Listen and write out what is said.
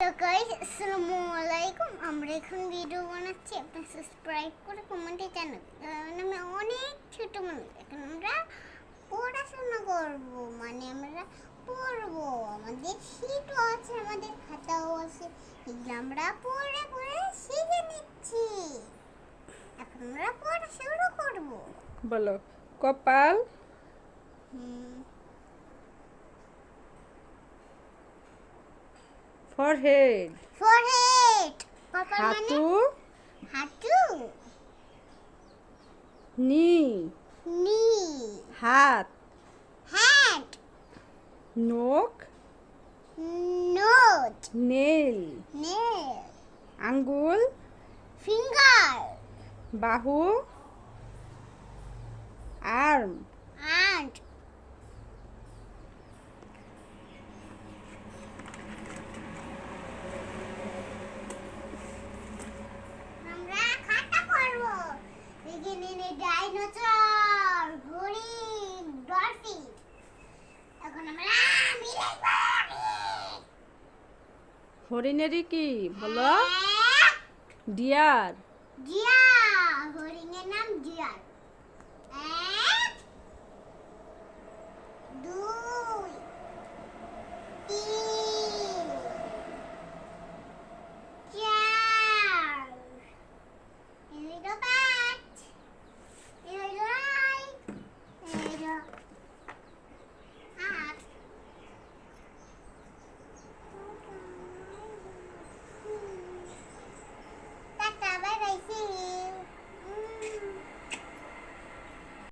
তো গাইস আসসালামু আলাইকুম। আমরা এখন ভিডিও বানাচ্ছি, আপনি সাবস্ক্রাইব করে কমেন্টে জানাবেন। আমি অনেক ছোট মানুষ, এখন আমরা পড়াশোনা করব, মানে আমরা পড়বো, আমাদের শীটও আছে, আমাদের খাতাও আছে, এগুলো আমরা পড়ে পড়ে শিখে নিচ্ছি। এখন আমরা পড়া শুরু করব। বলো কপাল, ফরহেড, ফরহেড, কপাল মানে হাঁটু, হাঁটু, নি, নি, হাত, হ্যান্ড, নখ, নোট, নেল, নেল, আঙ্গুল, ফিঙ্গার, বাহু, আর্ম, and আমরা খাতা করব। এখানে ডাইনোসর, হরিণ, ডলফিন। এখন আমরা মিলাইব। হরিণেরই কি বলো? ডিয়ার, জিয়া, হরিণের নাম জিয়ার। এক, দুই, তিন, চার, এই হলো পাঁচ, এই হলো ছয়, এই হলো